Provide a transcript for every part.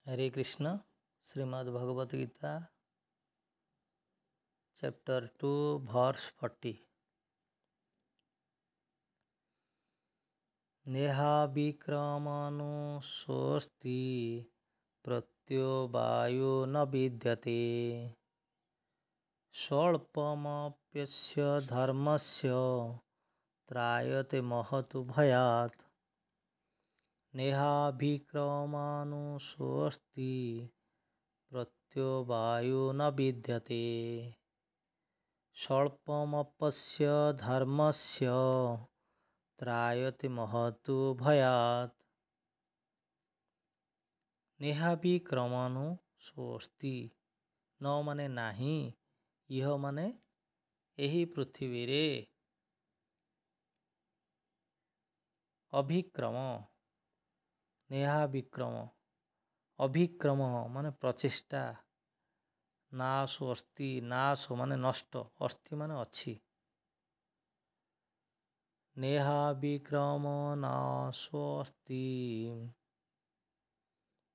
हरे Krishna. Shrimad Bhagavad Gita chapter 2 verse 40। Neha विक्रमनुस्वस्ति प्रत्यो वायो न विद्यते स्वल्पमप्यस्य धर्मस्य त्रायते महतु भयात्। नेहा विक्रमनुस्वस्ति प्रत्यो वायो न विद्यते स्वल्पमप्यस्य धर्मस्य त्रायते महतु भयात्। नेहा विक्रमनुस्वस्ति, न माने नाही, इह माने एही पृथ्वी रे, अभिक्रम, नेहा विक्रम, अभिक्रम माने प्रचेष्टा, नाशो अस्ति, नाशो माने नष्ट, अस्ति माने अच्छी। नेहा विक्रम नाशो अस्ति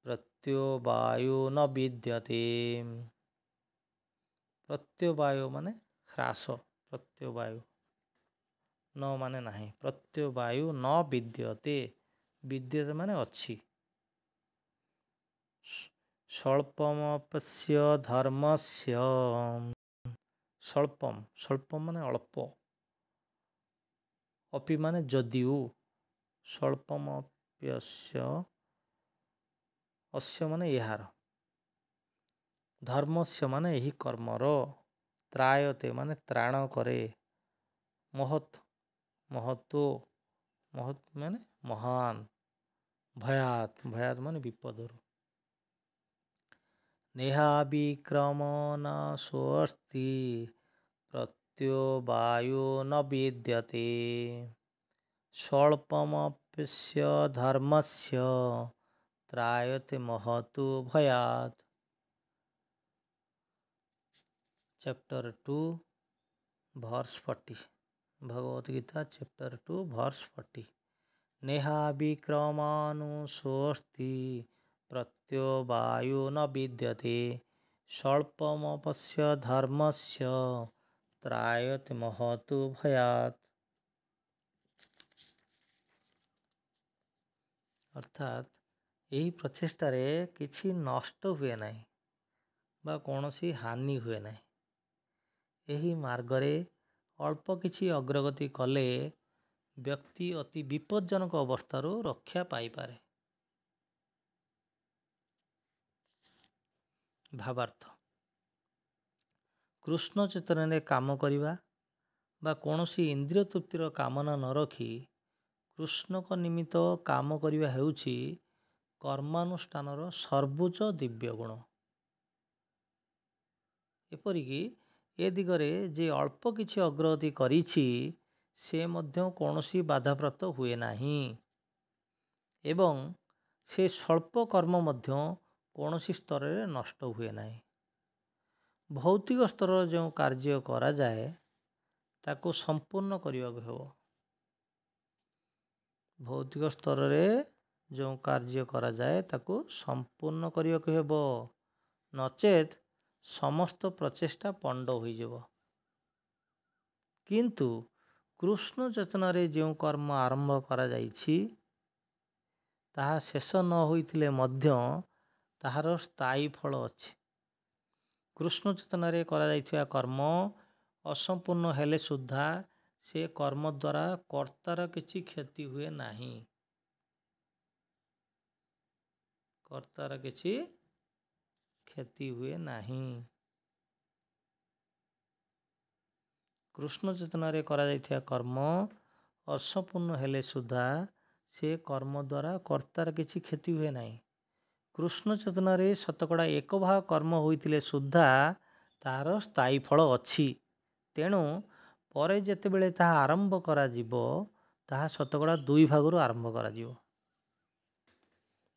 प्रत्यो वायो न विद्यते। प्रत्यो वायो माने ह्रास, प्रत्यो वायो, न माने नाही, प्रत्यो वायो न विद्यते, विद्यते माने अच्छी। स्वल्पमप्यस्य धर्मस्य, स्वल्पम, स्वल्पम माने अल्प, अपि माने जदिउ, स्वल्पमप्यस्य, अस्य माने एहार, धर्मस्य माने एही कर्मर, त्रायते माने त्राण करे, महत्, महत्व, महत् माने महान, भयात, भयात माने विपदर। नेहा विक्रम नाशोऽस्ति प्रत्यो वायो न विद्यते स्वल्पमप्यस्य धर्मस्य त्रायते महतु भयात्। Chapter 2 verse 40, Bhagavad Gita chapter 2 verse 40। Neha विक्रमानुस्वस्ति प्रत्यो वायो न विद्यते स्वल्पमप्यस्य धर्मस्य त्रायते महतु भयात्। अर्थात यही प्रचेष्टारे किछि नष्ट हुए नहीं बा कौनसी हानि हुए नहीं। यही मार्गरे अल्प किछि अग्रगति कले व्यक्ति अति विपज्जनक अवस्थारू रक्षा पाइपारे। भावार्थ, कृष्ण चेतन काम करिबा बा कौनसी इंद्रिय तृप्तिर कामना न रखी कृष्ण को निमित्त काम करिबा हेउछि कर्मानुष्ठानर सर्वोच्च दिव्य गुण। एपरिकी ए दिगरे जे अल्प किछि अग्रगति करिछि से मध्य कौनसी बाधाप्राप्त हुए नाही एवं से स्वल्प कर्म मध्य कौनसी स्तर रे नष्ट हुए नाही। भौतिक स्तर जो कार्य करा जाए ताको संपूर्ण करने को हेबो। भौतिक स्तर रे जो कार्य करा जाए ताको संपूर्ण करने को हेबो, नचेत समस्त प्रचेष्टा पंड होई जेबो। किंतु कृष्ण चेतन रे जो कर्म आरंभ करा जाइछि ताहा शेष न होइथिले मध्य ताहार स्थायी फल अछि। कृष्ण चेतन रे करा जाइथिया कर्म असंपूर्ण हेले सुद्धा से कर्म द्वारा कर्तार किछि क्षति हुए नाही, कर्तार किछि क्षति हुए नाही। कृष्ण चेतन रे करा जाइथिया कर्म असंपूर्ण हेले सुद्धा से कर्म द्वारा कर्तार किछि क्षति हुए नाही। कृष्ण चेतन रे शतकड़ा एक भाग कर्म होइथिले सुद्धा तार स्थायी फल अछि। तेणु परे जेतेबेले ताहा आरंभ करा जिवो ताहा शतकड़ा दुई भागरू आरंभ करा जिवो।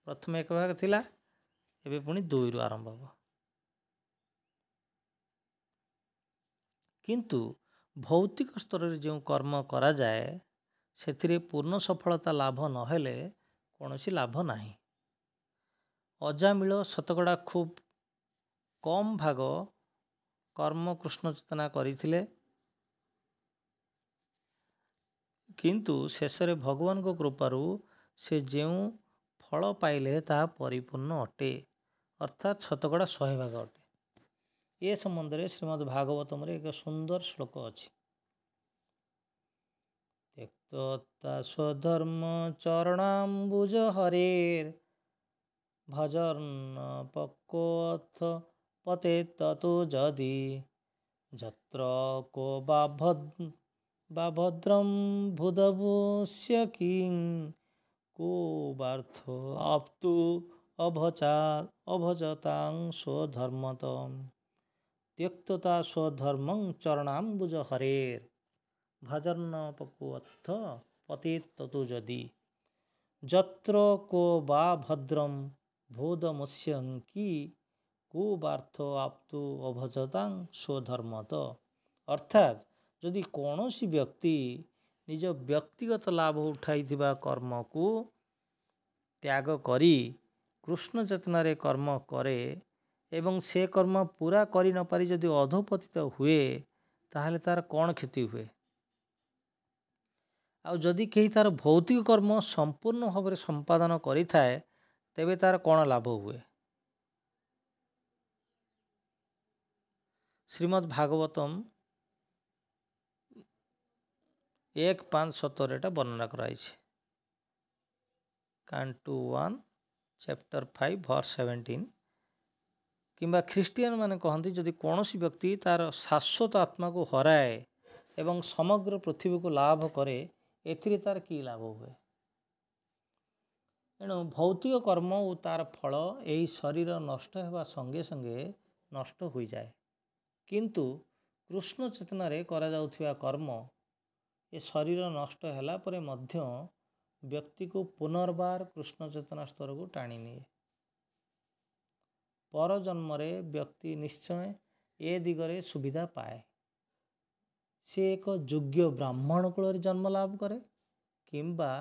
प्रथम एक भाग थिला, एबे पुणी दुई रु आरंभ हबो। किंतु भौतिक स्तर रे जो कर्म करा जाए सेथिरे पूर्ण सफलता लाभ न हेले कौनसी लाभ नाही। ଅଜାମିଳ ଶତକଡ଼ା ଖୁବ୍ କମ୍ ଭାଗ କର୍ମ କୃଷ୍ଣ ଚେତନା କରିଥିଲେ, କିନ୍ତୁ ଶେଷରେ ଭଗବାନଙ୍କ କୃପାରୁ ସେ ଯେଉଁ ଫଳ ପାଇଲେ ତାହା ପରିପୂର୍ଣ୍ଣ ଅଟେ, ଅର୍ଥାତ୍ ଶତକଡ଼ା 100% ଅଟେ। ଏ ସମ୍ବନ୍ଧରେ ଶ୍ରୀମଦ୍ ଭାଗବତମରେ ଏକ ସୁନ୍ଦର ଶ୍ଲୋକ ଅଛି। ତ୍ୟକ୍ତ୍ୱା ସ୍ୱଧର୍ମ ଚରଣାମ୍ବୁଜ ହରେର୍ ଭଜନ ପକ୍ୱୋऽଥ ପତେତତୋ ଯଦି ଯତ୍ର କୋ ବା ଭଦ୍ରଂ ଭୂଦଭୂଷ୍ୟ କିଂ କୋ ବାର୍ଥୋ ଆପ୍ତୁ ଅଭଜତାଂ ସ୍ୱଧର୍ମତଃ ତ୍ୟକ୍ତ୍ୱା ସ୍ୱଧର୍ମଂ ଚରଣାମ୍ବୁଜ ହରେର୍ ଭଜନ ପକ୍ୱୋऽଥ ପତେତତୋ ଯଦି ଯତ୍ର କୋ ବା ଭଦ୍ରಂ ଭୂଦମୁଷ୍ୟଙ୍କି କୁବାର୍ଥ ଆପ୍ତୁ ଅଭଜତାଂ ସ୍ୱଧର୍ମତଃ। ଅର୍ଥାତ୍ ଯଦି କୌଣସି ବ୍ୟକ୍ତି ନିଜ ବ୍ୟକ୍ତିଗତ ଲାଭ ଉଠାଇଥିବା କର୍ମକୁ ତ୍ୟାଗ କରି କୃଷ୍ଣ ଚେତନାରେ କର୍ମ କରେ ଏବଂ ସେ କର୍ମ ପୁରା କରି ନପାରି ଯଦି ଅଧୋପତିତ ହୁଏ, ତାହେଲେ ତାର କ'ଣ କ୍ଷତି ହୁଏ? ଆଉ ଯଦି କେହି ତାର ଭୌତିକ କର୍ମ ସମ୍ପୂର୍ଣ୍ଣ ଭାବରେ ସମ୍ପାଦନ କରିଥାଏ, ତେବେ ତାର କ'ଣ ଲାଭ ହୁଏ? ଶ୍ରୀମଦ୍ ଭାଗବତମ୍ 1.5.17 ଏଟା ବର୍ଣ୍ଣନା କରାଯାଇଛି। Canto 1 Chapter 5 Verse 17। କିମ୍ବା ଖ୍ରୀଷ୍ଟିଆନ ମାନେ କହନ୍ତି, ଯଦି କୌଣସି ବ୍ୟକ୍ତି ତାର ଶାଶ୍ୱତ ଆତ୍ମାକୁ ହରାଏ ଏବଂ ସମଗ୍ର ପୃଥିବୀକୁ ଲାଭ କରେ, ଏଥିରେ ତାର କି ଲାଭ ହୁଏ? ଏଣୁ ଭୌତିକ କର୍ମ ଓ ତାର ଫଳ ଏହି ଶରୀର ନଷ୍ଟ ହେବା ସଙ୍ଗେ ସଙ୍ଗେ ନଷ୍ଟ ହୋଇଯାଏ, କିନ୍ତୁ କୃଷ୍ଣ ଚେତନାରେ କରାଯାଉଥିବା କର୍ମ ଏ ଶରୀର ନଷ୍ଟ ହେଲା ପରେ ମଧ୍ୟ ବ୍ୟକ୍ତିକୁ ପୁନର୍ବାର କୃଷ୍ଣ ଚେତନା ସ୍ତରକୁ ଟାଣି ନିଏ। ପରଜନ୍ମରେ ବ୍ୟକ୍ତି ନିଶ୍ଚୟ ଏ ଦିଗରେ ସୁବିଧା ପାଏ। ସେ ଏକ ଯୋଗ୍ୟ ବ୍ରାହ୍ମଣ କୂଳରେ ଜନ୍ମ ଲାଭ କରେ କିମ୍ବା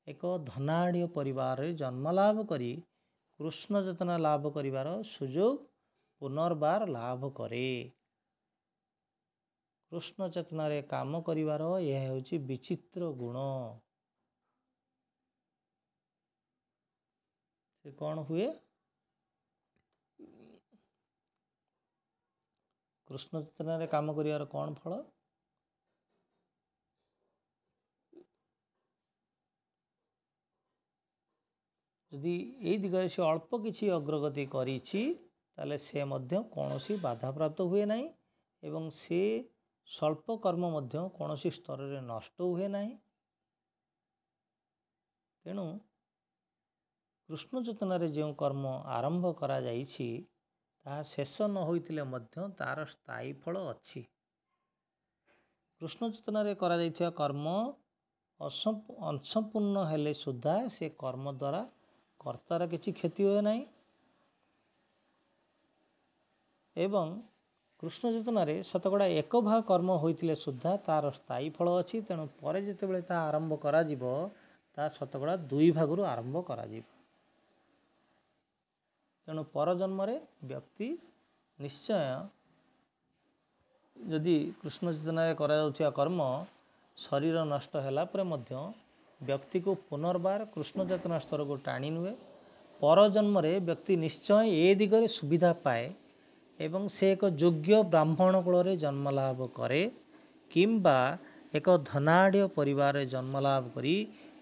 ଏକ ଧନାଢ଼୍ୟ ପରିବାରରେ ଜନ୍ମ ଲାଭ କରି କୃଷ୍ଣ ଚେତନା ଲାଭ କରିବାର ସୁଯୋଗ ପୁନର୍ବାର ଲାଭ କରେ। କୃଷ୍ଣ ଚେତନାରେ କାମ କରିବାର ଏହା ହେଉଛି ବିଚିତ୍ର ଗୁଣ। ସେ କ'ଣ ହୁଏ? କୃଷ୍ଣ ଚେତନାରେ କାମ କରିବାର କ'ଣ ଫଳ? ଯଦି ଏଇ ଦିଗରେ ସେ ଅଳ୍ପ କିଛି ଅଗ୍ରଗତି କରିଛି, ତାହେଲେ ସେ ମଧ୍ୟ କୌଣସି ବାଧାପ୍ରାପ୍ତ ହୁଏ ନାହିଁ ଏବଂ ସେ ସ୍ୱଳ୍ପ କର୍ମ ମଧ୍ୟ କୌଣସି ସ୍ତରରେ ନଷ୍ଟ ହୁଏ ନାହିଁ। ତେଣୁ କୃଷ୍ଣ ଚେତନାରେ ଯେଉଁ କର୍ମ ଆରମ୍ଭ କରାଯାଇଛି, ତାହା ଶେଷ ନ ହୋଇଥିଲେ ମଧ୍ୟ ତାର ସ୍ଥାୟୀ ଫଳ ଅଛି। କୃଷ୍ଣ ଚେତନାରେ କରାଯାଇଥିବା କର୍ମ ଅସମ୍ପୂର୍ଣ୍ଣ ହେଲେ ସୁଦ୍ଧା ସେ କର୍ମ ଦ୍ୱାରା କର୍ତ୍ତାର କିଛି କ୍ଷତି ହୁଏ ନାହିଁ ଏବଂ କୃଷ୍ଣ ଚେତନାରେ ଶତକଡ଼ା 1% କର୍ମ ହୋଇଥିଲେ ସୁଦ୍ଧା ତାର ସ୍ଥାୟୀ ଫଳ ଅଛି। ତେଣୁ ପରେ ଯେତେବେଳେ ତାହା ଆରମ୍ଭ କରାଯିବ, ତାହା ଶତକଡ଼ା 2% ଆରମ୍ଭ କରାଯିବ। ତେଣୁ ପରଜନ୍ମରେ ବ୍ୟକ୍ତି ନିଶ୍ଚୟ ଯଦି କୃଷ୍ଣ ଚେତନାରେ କରାଯାଉଥିବା କର୍ମ ଶରୀର ନଷ୍ଟ ହେଲା ପରେ ମଧ୍ୟ ବ୍ୟକ୍ତିକୁ ପୁନର୍ବାର କୃଷ୍ଣ ଚେତନା ସ୍ତରକୁ ଟାଣି ନିଏ। ପରଜନ୍ମରେ ବ୍ୟକ୍ତି ନିଶ୍ଚୟ ଏ ଦିଗରେ ସୁବିଧା ପାଏ ଏବଂ ସେ ଏକ ଯୋଗ୍ୟ ବ୍ରାହ୍ମଣ କୂଳରେ ଜନ୍ମ ଲାଭ କରେ କିମ୍ବା ଏକ ଧନାଢ଼୍ୟ ପରିବାରରେ ଜନ୍ମ ଲାଭ କରି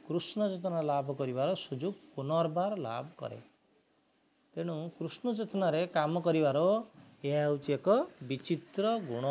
କୃଷ୍ଣ ଚେତନା ଲାଭ କରିବାର ସୁଯୋଗ ପୁନର୍ବାର ଲାଭ କରେ। ତେଣୁ କୃଷ୍ଣ ଚେତନାରେ କାମ କରିବାର ଏହା ହେଉଛି ଏକ ବିଚିତ୍ର ଗୁଣ।